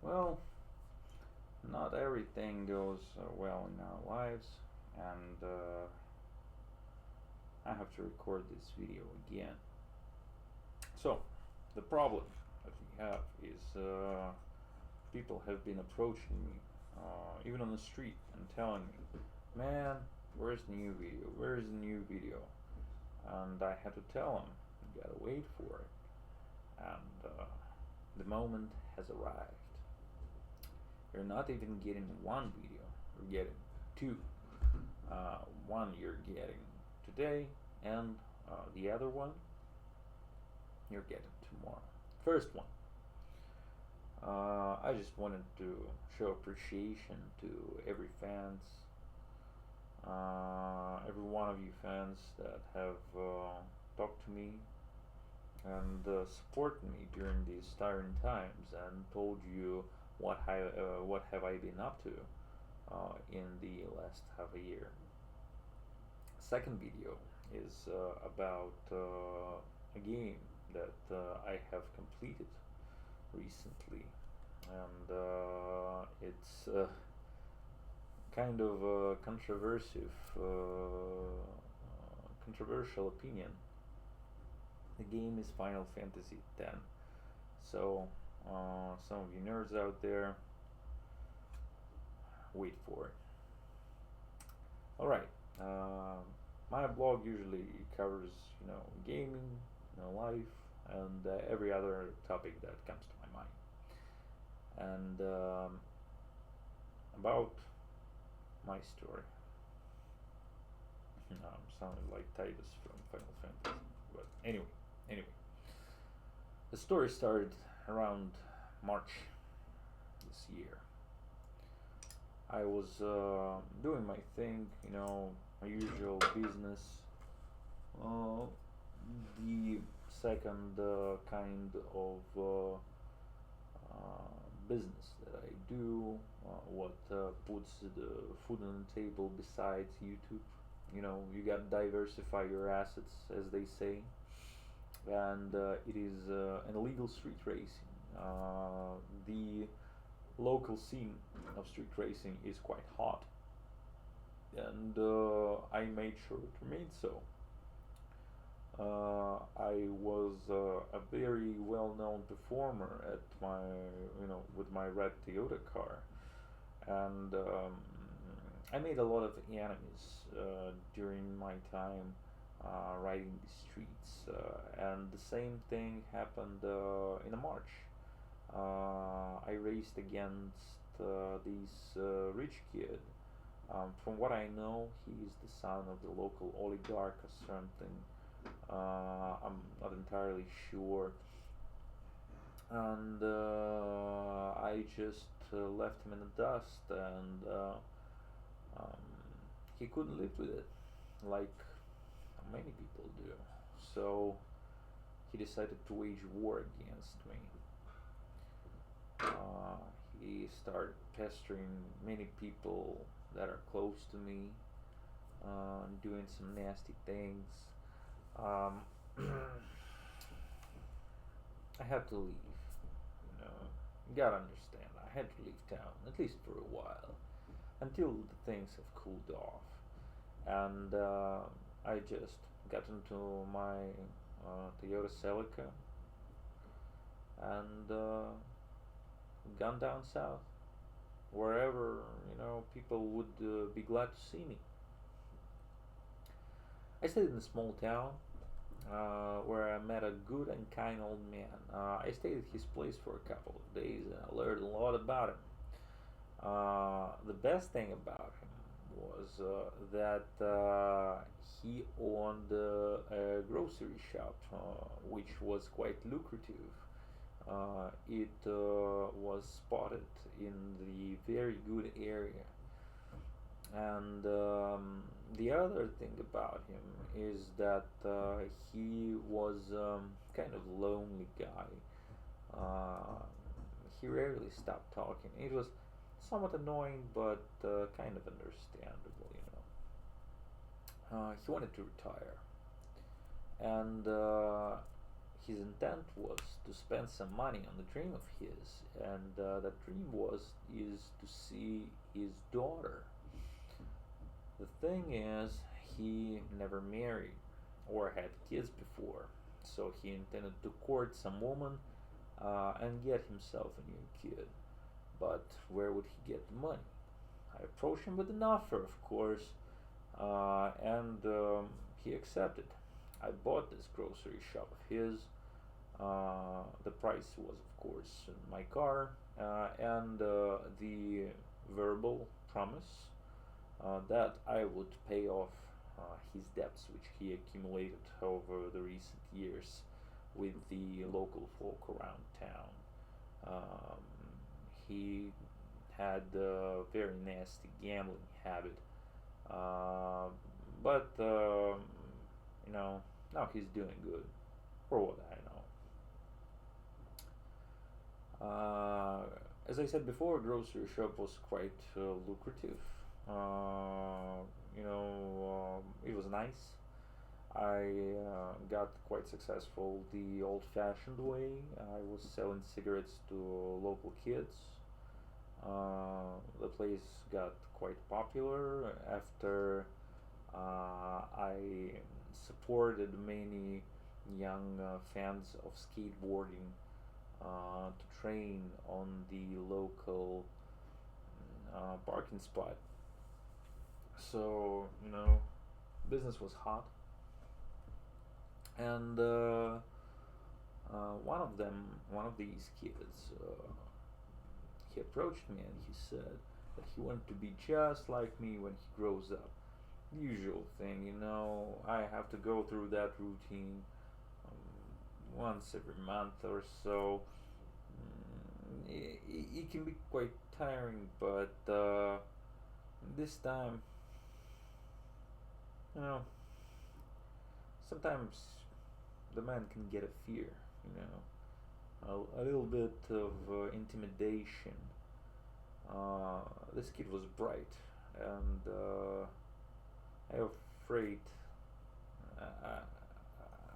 Well, not everything goes well in our lives, and I have to record this video again. So, the problem that we have is people have been approaching me, even on the street, and telling me, "Man, where's the new video? Where's the new video?" And I had to tell them, "You gotta wait for it." And the moment has arrived. You're not even getting one video, you're getting two. One you're getting today, and the other one you're getting tomorrow. First one, I just wanted to show appreciation to every one of you fans that have talked to me and supported me during these tiring times and told you what have I been up to in the last half a year. Second video is about a game that I have completed recently, and it's kind of a controversial opinion. The game is Final Fantasy X. So, some of you nerds out there, wait for it. Alright, my blog usually covers, gaming, life, and every other topic that comes to my mind. And about my story. I'm sounding like Titus from Final Fantasy, but anyway, the story started around March this year. I was doing my thing, my usual business. Uh, the second kind of business that I do, what puts the food on the table besides YouTube. You got to diversify your assets, as they say, and it is an illegal street racing. The local scene of street racing is quite hot, and I made sure it remained so. I was a very well-known performer at with my red Toyota car, and I made a lot of enemies during my time riding the streets, and the same thing happened in March. I raced against this rich kid. From what I know, he is the son of the local oligarch or something. I'm not entirely sure. And I just left him in the dust, and um, he couldn't live with it, like many people do. So he decided to wage war against me. Uh, he started pestering many people that are close to me, doing some nasty things. Um, I had to leave. You gotta understand. I had to leave town at least for a while until the things have cooled off, and I just got into my Toyota Celica and gone down south, wherever people would be glad to see me. I stayed in a small town where I met a good and kind old man. I stayed at his place for a couple of days and I learned a lot about him. The best thing about him was that he owned a grocery shop, which was quite lucrative. It was spotted in the very good area. And the other thing about him is that he was kind of lonely guy. Uh, he rarely stopped talking. It was somewhat annoying, but kind of understandable. He wanted to retire, and his intent was to spend some money on a dream of his, and that dream is to see his daughter. The thing is, he never married or had kids before, so he intended to court some woman and get himself a new kid. But where would he get the money? I approached him with an offer, of course, and he accepted. I bought this grocery shop of his. The price was, of course, my car, and the verbal promise that I would pay off his debts, which he accumulated over the recent years with the local folk around town. Um, he had a very nasty gambling habit, uh, but now he's doing good, for what I know. As I said before, grocery shop was quite lucrative. It was nice. I got quite successful the old-fashioned way. I was selling cigarettes to local kids. The place got quite popular after I supported many young fans of skateboarding to train on the local parking spot. So, business was hot, and one of these kids, he approached me and he said that he wanted to be just like me when he grows up. Usual thing, I have to go through that routine once every month or so. It can be quite tiring, but this time, you know, sometimes the man can get a fear, a little bit of intimidation. This kid was bright, and I'm afraid.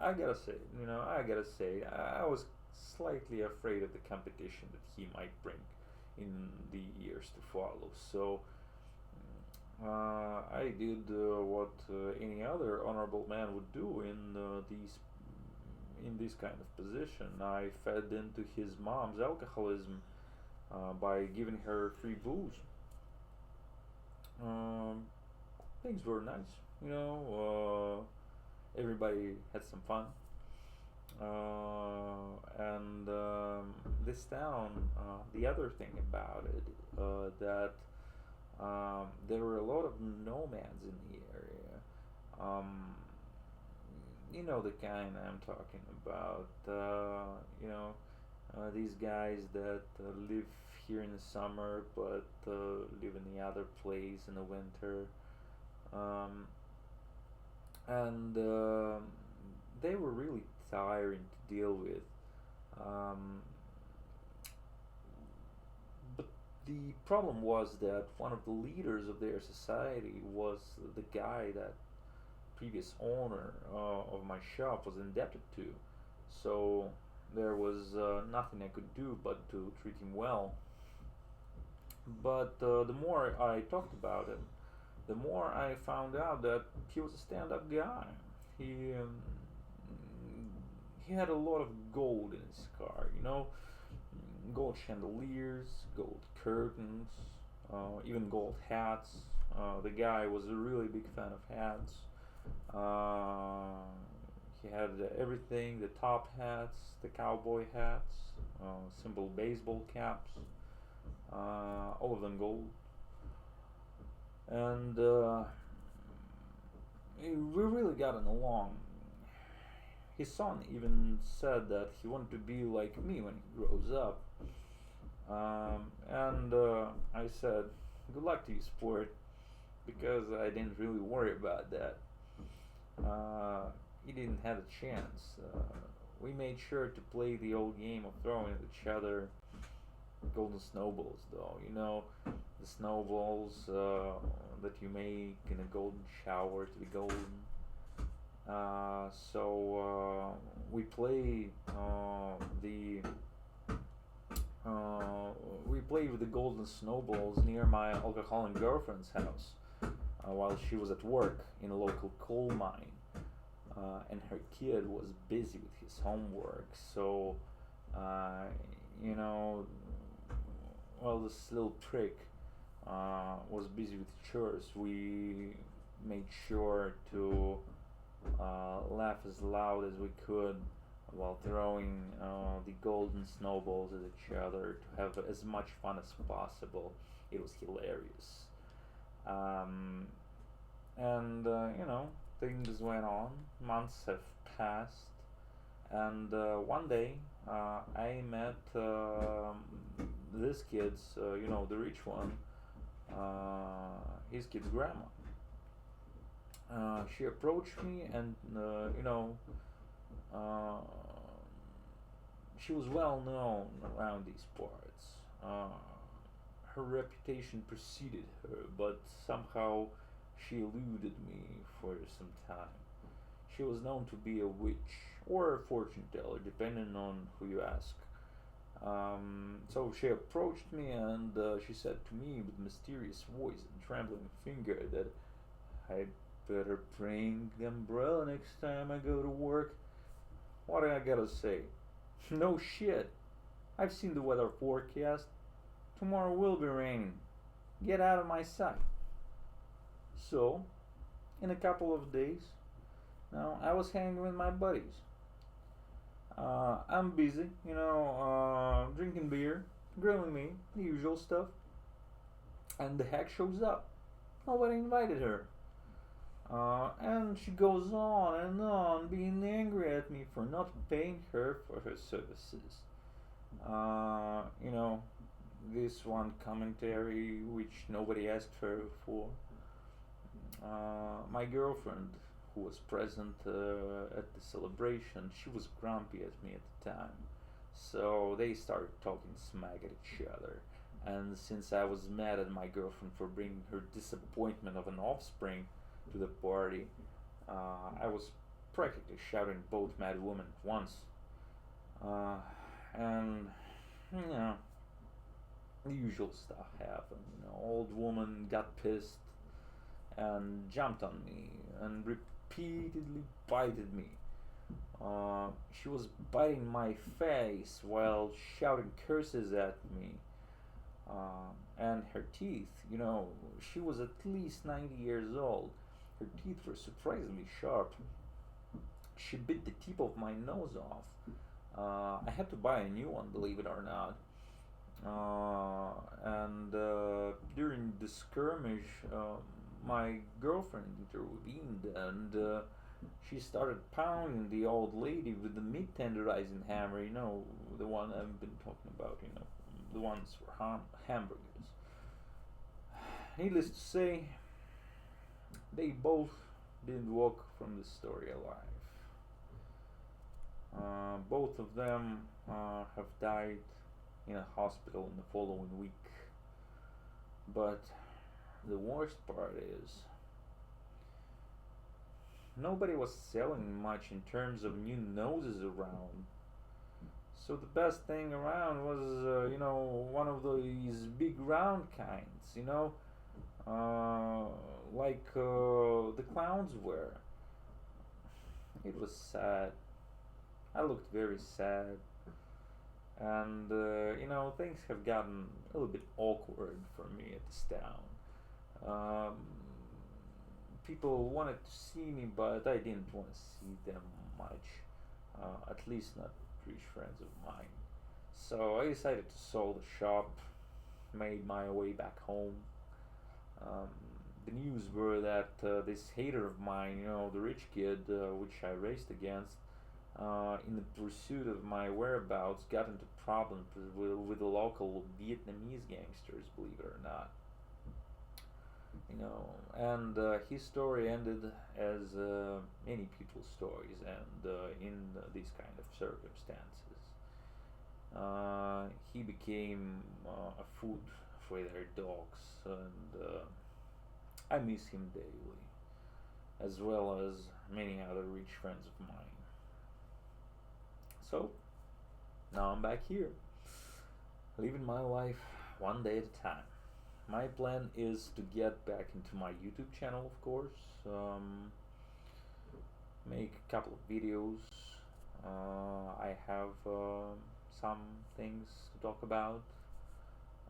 I gotta say, I was slightly afraid of the competition that he might bring in the years to follow. So I did what any other honorable man would do in this kind of position. I fed into his mom's alcoholism by giving her free booze. Um, Things were nice, everybody had some fun. And this town, the other thing about it, that there were a lot of nomads in the area. The kind I'm talking about. These guys that live here in the summer but live in the other place in the winter. Um, and they were really tiring to deal with. Um, but the problem was that one of the leaders of their society was the guy that previous owner of my shop was indebted to. So there was nothing I could do but to treat him well. But the more I talked about him, the more I found out that he was a stand-up guy. He um, he had a lot of gold in his car, gold chandeliers, gold curtains, even gold hats. The guy was a really big fan of hats. He had everything: the top hats, the cowboy hats, simple baseball caps, all of them gold. And we really gotten along. His son even said that he wanted to be like me when he grows up. And I said, "Good luck to you, sport," because I didn't really worry about that. He didn't have a chance. We made sure to play the old game of throwing at each other golden snowballs, though. The snowballs that you make in a golden shower to be golden. We play the uh, we played with the golden snowballs near my alcoholic girlfriend's house while she was at work in a local coal mine, and her kid was busy with his homework. So, uh, you know, well, this little prick was busy with chores. We made sure to laugh as loud as we could while throwing the golden snowballs at each other to have as much fun as possible. It was hilarious. Um, and things went on. Months have passed, and one day I met this kid's, the rich one, his kid's grandma. She approached me, and uh, she was well known around these parts. Her reputation preceded her, but somehow she eluded me for some time. She was known to be a witch or a fortune teller, depending on who you ask. So she approached me, and she said to me with mysterious voice and trembling finger that I better bring the umbrella next time I go to work. What do I gotta say? No shit. I've seen the weather forecast. Tomorrow will be raining. Get out of my sight. So, in a couple of days, now I was hanging with my buddies. I'm busy, drinking beer, grilling meat, the usual stuff. And the hack shows up. Nobody invited her. And she goes on, being angry at me for not paying her for her services. Uh, you know, this one commentary which nobody asked her for. My girlfriend, who was present at the celebration, she was grumpy at me at the time. So they started talking smack at each other. And since I was mad at my girlfriend for bringing her disappointment of an offspring to the party, I was practically shouting both mad women at once. Uh, and, you know, the usual stuff happened. Old woman got pissed and jumped on me and repeatedly bited me. She was biting my face while shouting curses at me. And her teeth, she was at least 90 years old. Her teeth were surprisingly sharp. She bit the tip of my nose off. I had to buy a new one, believe it or not. And during the skirmish, my girlfriend intervened, and she started pounding the old lady with the meat tenderizing hammer. The one I've been talking about. The ones for hamburgers. Needless to say, they both didn't walk from the story alive. Both of them have died in a hospital in the following week. But the worst part is, nobody was selling much in terms of new noses around. So the best thing around was, one of these big round kinds, like the clowns were. It was sad. I looked very sad. And, things have gotten a little bit awkward for me at this town. Um, People wanted to see me, but I didn't want to see them much. At least not rich friends of mine. So I decided to sell the shop, made my way back home. Um, the news were that this hater of mine, the rich kid, which I raced against, in the pursuit of my whereabouts, got into problems with the local Vietnamese gangsters, believe it or not. And his story ended as many people's stories, and in these kind of circumstances, he became a food for their dogs, and I miss him daily. as well as many other rich friends of mine. So now I'm back here, living my life one day at a time. My plan is to get back into my YouTube channel, of course, make a couple of videos. I have some things to talk about.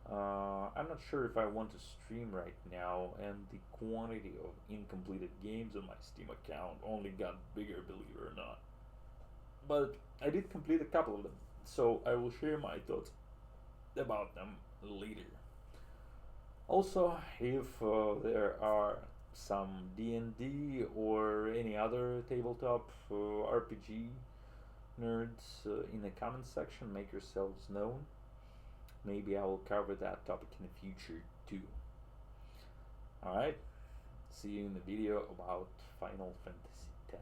I'm not sure if I want to stream right now, and the quantity of incompleted games on my Steam account only got bigger, believe it or not. But I did complete a couple of them, so I will share my thoughts about them later. Also, if there are some D&D or any other tabletop RPG nerds in the comment section, make yourselves known. Maybe I will cover that topic in the future too. Alright, see you in the video about Final Fantasy X.